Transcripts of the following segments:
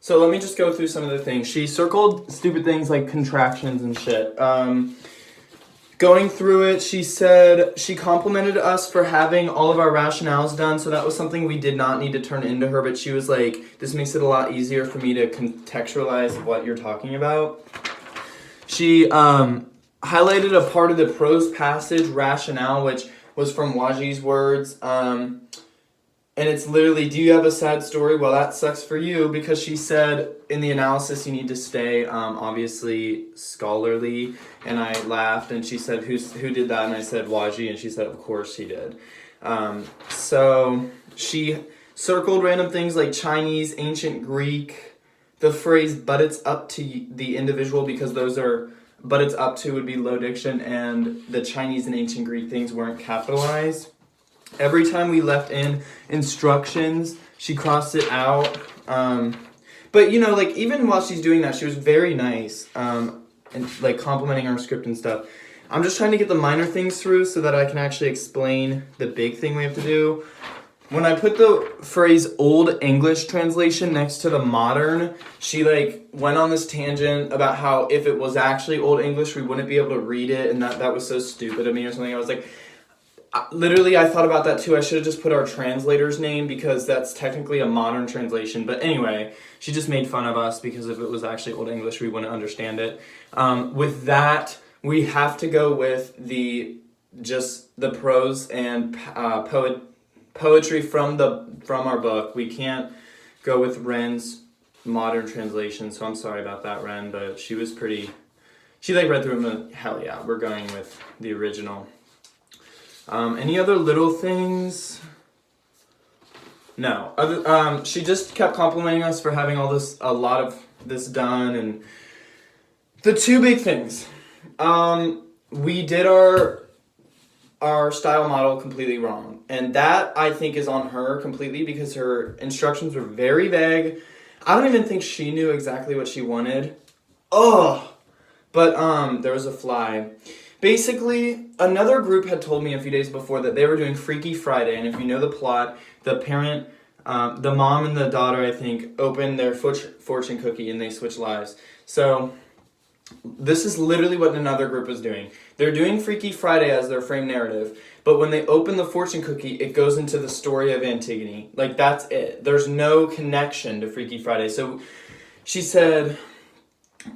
So let me just go through some of the things. She circled stupid things like contractions and shit. Going through it, she said she complimented us for having all of our rationales done, so that was something we did not need to turn into her, but she was like, this makes it a lot easier for me to contextualize what you're talking about. She highlighted a part of the prose passage rationale, which was from Waji's words, and it's literally, do you have a sad story? Well, that sucks for you, because she said in the analysis you need to stay obviously scholarly, and I laughed, and she said, who did that? And I said, Waji, and she said, of course he did. So she circled random things like Chinese, ancient Greek, the phrase, but it's up to the individual, because those are, but it's up to would be low diction, and the Chinese and ancient Greek things weren't capitalized. Every time we left in instructions, she crossed it out. But, you know, like, even while she's doing that, she was very nice, and, like, complimenting our script and stuff. I'm just trying to get the minor things through so that I can actually explain the big thing we have to do. When I put the phrase Old English translation next to the modern, she, like, went on this tangent about how if it was actually Old English, we wouldn't be able to read it, and that was so stupid of me or something. I was like... Literally, I thought about that too. I should have just put our translator's name, because that's technically a modern translation. But anyway, she just made fun of us, because if it was actually Old English, we wouldn't understand it. With that, we have to go with the prose and poetry from our book. We can't go with Ren's modern translation. So I'm sorry about that, Ren. But she was pretty. She like read through them. And, hell yeah, we're going with the original. Any other little things? No. She just kept complimenting us for having a lot of this done, and the two big things. We did our style model completely wrong, and that I think is on her completely, because her instructions were very vague. I don't even think she knew exactly what she wanted. But there was a fly. Basically, another group had told me a few days before that they were doing Freaky Friday, and if you know the plot, the parent, the mom and the daughter, I think, open their fortune cookie and they switch lives. So, this is literally what another group is doing. They're doing Freaky Friday as their frame narrative, but when they open the fortune cookie, it goes into the story of Antigone. Like, that's it. There's no connection to Freaky Friday. So, she said...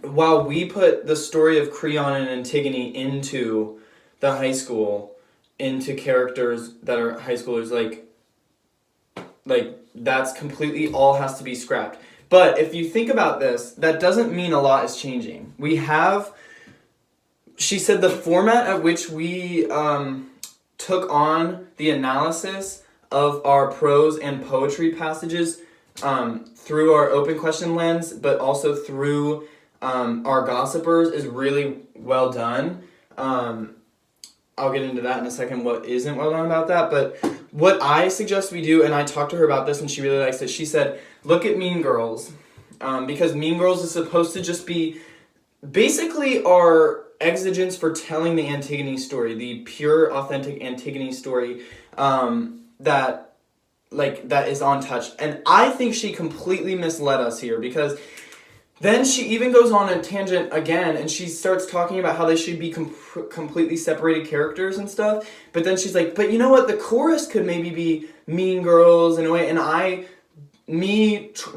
While we put the story of Creon and Antigone into the high school, into characters that are high schoolers, like that's completely all has to be scrapped. But if you think about this, that doesn't mean a lot is changing. She said the format at which we took on the analysis of our prose and poetry passages through our open question lens, but also through our gossipers is really well done. I'll get into that in a second, what isn't well done about that. But what I suggest we do, and I talked to her about this and she really likes it, she said, look at Mean Girls. Because Mean Girls is supposed to just be basically our exigence for telling the Antigone story, the pure, authentic Antigone story that is untouched. And I think she completely misled us here, because... Then she even goes on a tangent again, and she starts talking about how they should be completely separated characters and stuff. But then she's like, but you know what? The chorus could maybe be Mean Girls in a way. And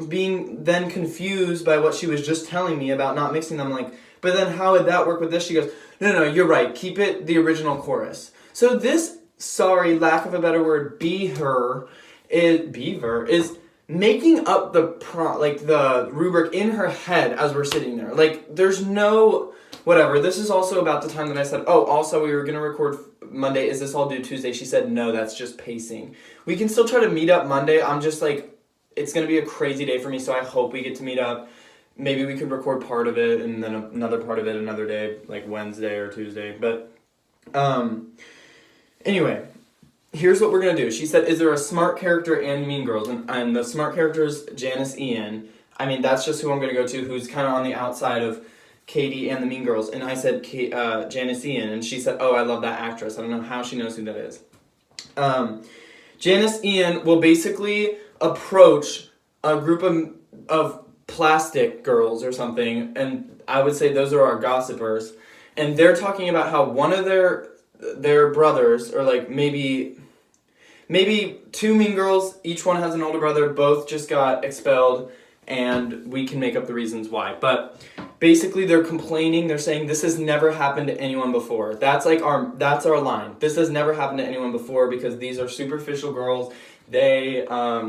being then confused by what she was just telling me about not mixing them, like, but then how would that work with this? She goes, no, you're right. Keep it the original chorus. So this, lack of a better word, Beaver, is... making up the rubric in her head as we're sitting there. Like, there's no... Whatever. This is also about the time that I said, also we were going to record Monday. Is this all due Tuesday? She said, no, that's just pacing. We can still try to meet up Monday. I'm just like... It's going to be a crazy day for me, so I hope we get to meet up. Maybe we could record part of it and then another part of it another day, like Wednesday or Tuesday. But, anyway... Here's what we're going to do. She said, is there a smart character in Mean Girls? And the smart character is Janice Ian. I mean, that's just who I'm going to go to, who's kind of on the outside of Katie and the Mean Girls. And I said, Janice Ian. And she said, I love that actress. I don't know how she knows who that is. Janice Ian will basically approach a group of Plastic Girls or something, and I would say those are our gossipers, and they're talking about how one of their brothers, or like maybe two Mean Girls, each one has an older brother, both just got expelled, and we can make up the reasons why. But basically they're complaining, they're saying this has never happened to anyone before. That's our line. This has never happened to anyone before because these are superficial girls. They are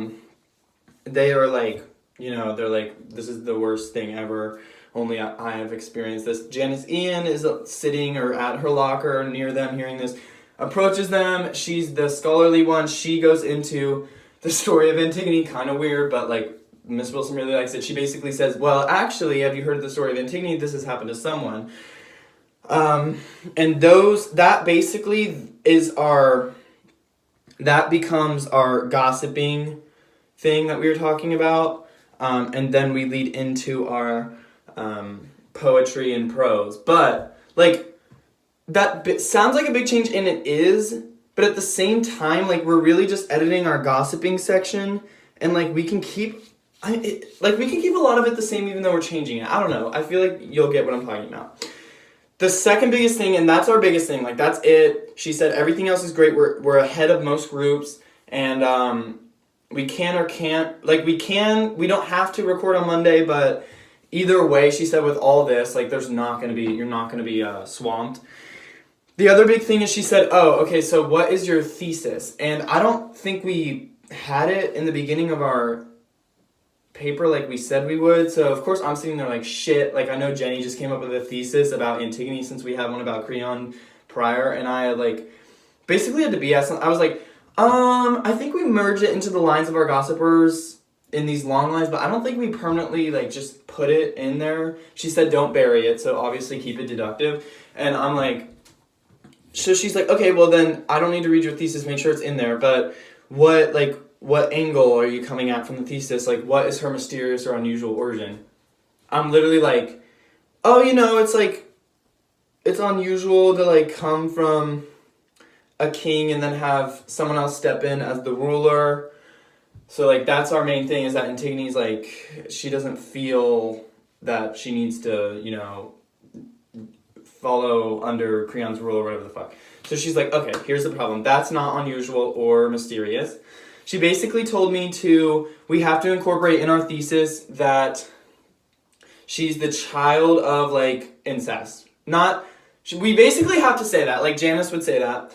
like, they're like, this is the worst thing ever. Only I have experienced this. Janice Ian is sitting or at her locker near them hearing this, approaches them. She's the scholarly one. She goes into the story of Antigone, kind of weird, but like Miss Wilson really likes it. She basically says, well, actually, have you heard the story of Antigone? This has happened to someone. And that basically that becomes our gossiping thing that we were talking about. And then we lead into our poetry and prose. But like that sounds like a big change, and it is, but at the same time, like we're really just editing our gossiping section, and like we can keep a lot of it the same even though we're changing it. I don't know. I feel like you'll get what I'm talking about. The second biggest thing, and that's our biggest thing, like that's it. She said everything else is great. We're ahead of most groups, and we can or can't, like we don't have to record on Monday, but either way, she said with all this, like you're not going to be swamped. The other big thing is she said, oh, okay, so what is your thesis? And I don't think we had it in the beginning of our paper like we said we would. So of course I'm sitting there like shit. Like I know Jenny just came up with a thesis about Antigone since we had one about Creon prior, and I like basically had to BS. I was like, I think we merge it into the lines of our gossipers in these long lines, but I don't think we permanently like just put it in there. She said don't bury it, so obviously keep it deductive. And I'm like, so she's like, okay, well then I don't need to read your thesis, make sure it's in there, but what angle are you coming at from the thesis? Like, what is her mysterious or unusual origin? I'm literally like, oh, it's like, it's unusual to like come from a king and then have someone else step in as the ruler. So like, that's our main thing, is that Antigone's like, she doesn't feel that she needs to, follow under Creon's rule or whatever the fuck. So she's like, okay, here's the problem. That's not unusual or mysterious. She basically told me we have to incorporate in our thesis that she's the child of, like, incest. We basically have to say that, like Janice would say that,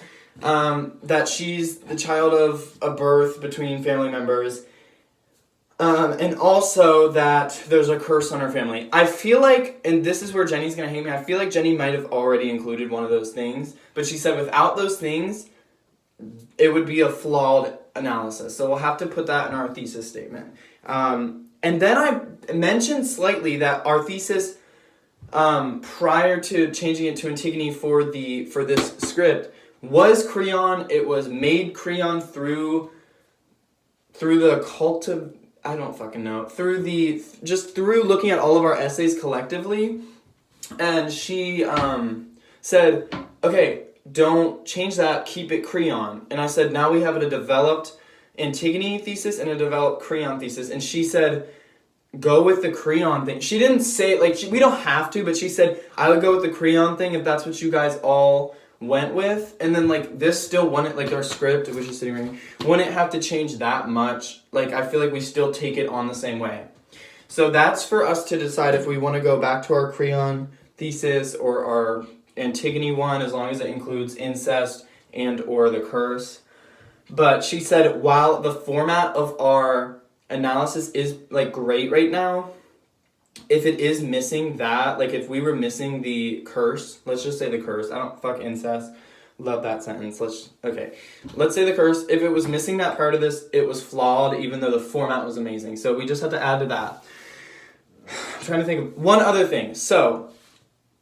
that she's the child of a birth between family members, and also that there's a curse on her family. I feel like, and this is where Jenny's gonna hate me, I feel like Jenny might have already included one of those things, but she said without those things, it would be a flawed analysis. So we'll have to put that in our thesis statement. And then I mentioned slightly that our thesis, prior to changing it to Antigone for this script, was Creon. It was made Creon through the cult of, I don't fucking know, through looking at all of our essays collectively. And she said, okay, don't change that, keep it Creon. And I said, now we have a developed Antigone thesis and a developed Creon thesis. And she said, go with the Creon thing. She didn't say it, like, we don't have to, but she said, I would go with the Creon thing if that's what you guys all went with. And then, like, this still wouldn't, like, our script, which is sitting right here, wouldn't have to change that much. Like, I feel like we still take it on the same way. So that's for us to decide if we want to go back to our Creon thesis or our Antigone one, as long as it includes incest and or the curse. But she said, while the format of our analysis is like great right now, if it is missing that, like if we were missing the curse, let's just say the curse, I don't fuck incest, love that sentence, let's say the curse, if it was missing that part of this, it was flawed even though the format was amazing. So we just have to add to that. I'm trying to think of one other thing. So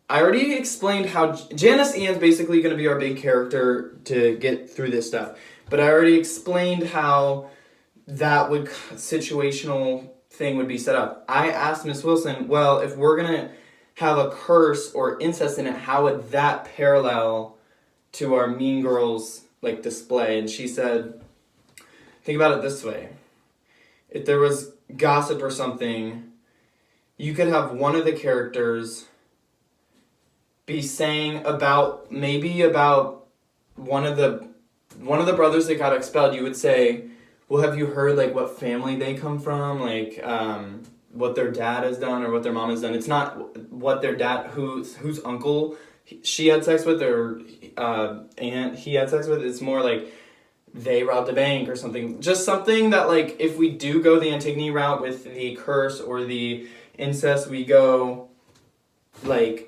I already explained how Janice Ian's basically going to be our big character to get through this stuff. But I already explained how that situational thing would be set up. I asked Miss Wilson, well, if we're going to have a curse or incest in it, how would that parallel to our Mean Girls like display? And she said, think about it this way. If there was gossip or something, you could have one of the characters be saying about one of the brothers that got expelled. You would say, well, have you heard like what family they come from, like what their dad has done or what their mom has done. It's not what their dad, whose uncle she had sex with or aunt he had sex with. It's more like they robbed a bank or something. Just something that, like, if we do go the Antigone route with the curse or the incest, we go like,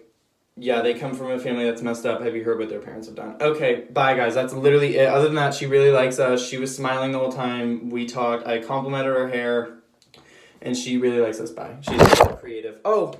yeah, they come from a family that's messed up. Have you heard what their parents have done? Okay, bye guys. That's literally it. Other than that, she really likes us. She was smiling the whole time. We talked. I complimented her hair. And she really likes us. Bye. She's creative. Oh!